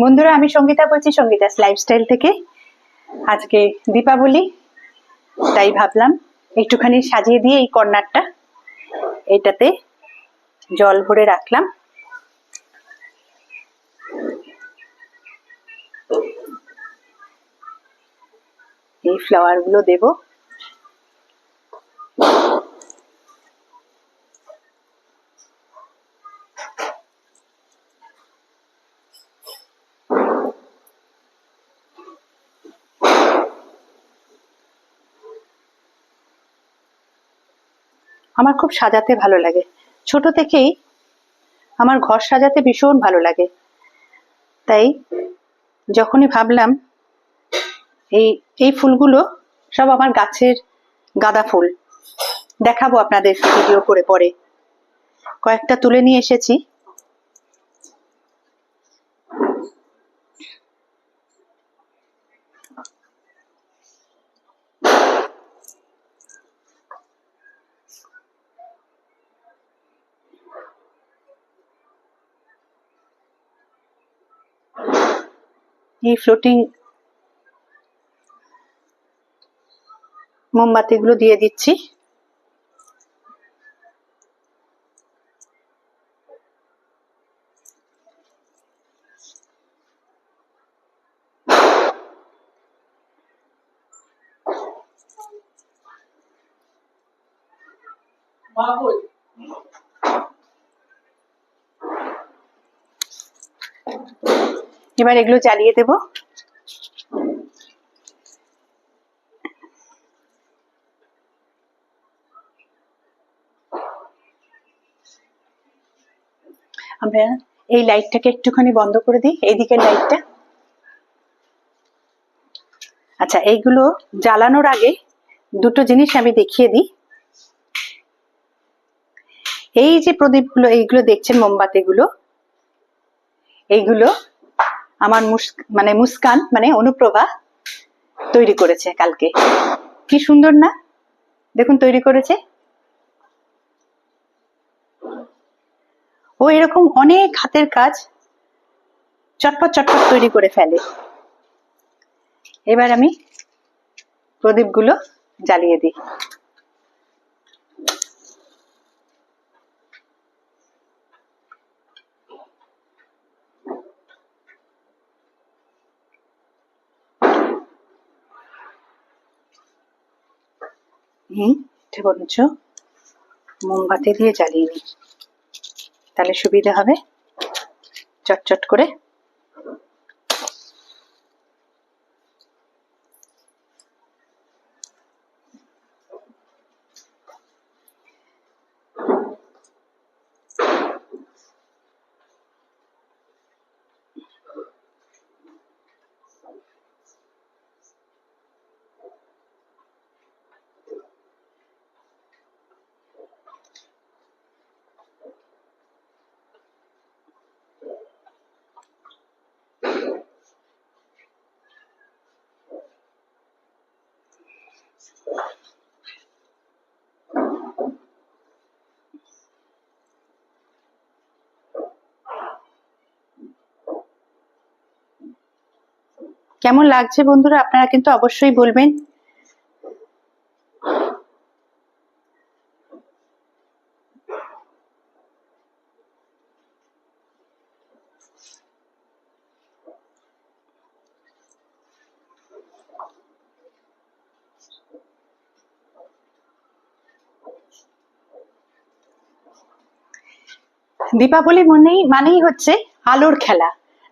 বন্ধুরা, আমি সঙ্গীতা বলছি সঙ্গীতাস লাইফস্টাইল থেকে। আজকে দীপাবলি, তাই ভাবলাম একটুখানি সাজিয়ে দিয়ে এই কর্নারটা, এটাতে জল ভরে রাখলাম। এই ফ্লাওয়ার গুলো দেবো। আমার খুব সাজাতে ভালো লাগে, ছোট থেকেই আমার ঘর সাজাতে ভীষণ ভালো লাগে। তাই যখনই ভাবলাম এই এই ফুলগুলো সব আমার গাছের গাঁদা ফুল, দেখাবো আপনাদের ভিডিও করে পরে। কয়েকটা তুলে নিয়ে এসেছি। এই ফ্লোটিং মোমবাতিগুলো দিয়ে দিচ্ছি। এবার এগুলো জ্বালিয়ে দেব। আমরা এই লাইটটাকে একটুখানি বন্ধ করে দিই, এইদিকের লাইটটা। আচ্ছা, এইগুলো জ্বালানোর আগে দুটো জিনিস আমি দেখিয়ে দিই। এই যে প্রদীপগুলো, এইগুলো দেখছেন মোমবাতিগুলো, এইগুলো আমার মুস্কান মানে অনুপ্রভা তৈরি করেছে কালকে। কি সুন্দর না, দেখুন তৈরি করেছে। ও এরকম অনেক হাতের কাজ চটপট চটপট তৈরি করে ফেলে। এবার আমি প্রদীপগুলো জ্বালিয়ে দিই। বলছ মোমবাতি দিয়ে জ্বালিয়ে নিই, তাহলে সুবিধা হবে চটচট করে। কেমন লাগছে বন্ধুরা, আপনারা কিন্তু অবশ্যই বলবেন। দীপাবলি মানেই হচ্ছে আলোর খেলা।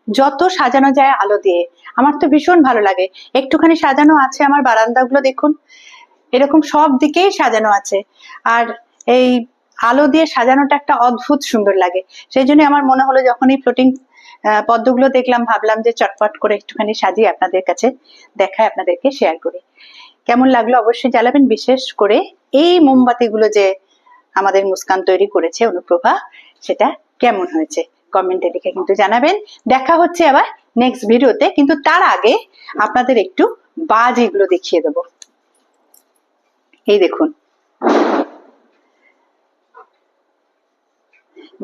যত সাজানো যায় আলো দিয়ে, আমার তো ভীষণ ভালো লাগে। একটুখানি সাজানো আছে আমার বারান্দাগুলো, দেখুন এরকম সব দিকেই সাজানো আছে। আর এই আলো দিয়ে সাজানোটা একটা অদ্ভুত সুন্দর লাগে। সেই জন্য আমার মনে হলো, যখন এই ফ্লোটিং পদ্মগুলো দেখলাম, ভাবলাম যে চটপট করে একটুখানি সাজিয়ে আপনাদের কাছে দেখায়, আপনাদেরকে শেয়ার করি। কেমন লাগলো অবশ্যই জানাবেন। বিশেষ করে এই মোমবাতিগুলো যে আমাদের মুস্কান তৈরি করেছে অনুপ্রভা, সেটা কেমন হয়েছে কমেন্টে লিখে কিন্তু জানাবেন। দেখা হচ্ছে আবার নেক্সট ভিডিওতে, কিন্তু তার আগে আপনাদের একটু বাজিগুলো দেখিয়ে দেবো। এই দেখুন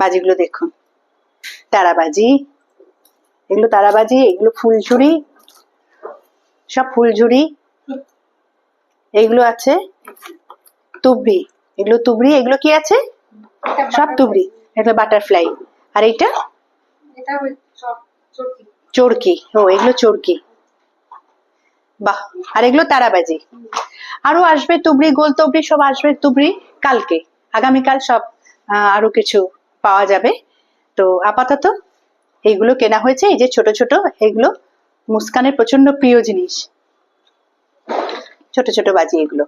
বাজিগুলো, দেখুন তারাবাজি, এগুলো তারাবাজি, এগুলো ফুলঝুরি, সব ফুলঝুরি। এগুলো আছে তুবড়ি, এগুলো তুবড়ি। এগুলো কি আছে? সব তুবড়ি। এটা বাটারফ্লাই। আর এইটা চরকি। ও, এগুলো চরকি। বাহ। আর এগুলো তারাবাজি। আরো আসবে তুবড়ি, গোল তুবড়ি সব আসবে তুবড়ি কালকে, আগামীকাল সব আরো কিছু পাওয়া যাবে। তো আপাতত এইগুলো কেনা হয়েছে। এই যে ছোট ছোট, এগুলো মুস্কানের প্রচন্ড প্রিয় জিনিস, ছোট ছোট বাজি এগুলো।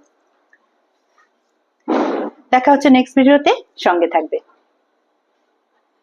দেখা হচ্ছে নেক্সট ভিডিওতে, সঙ্গে থাকবে।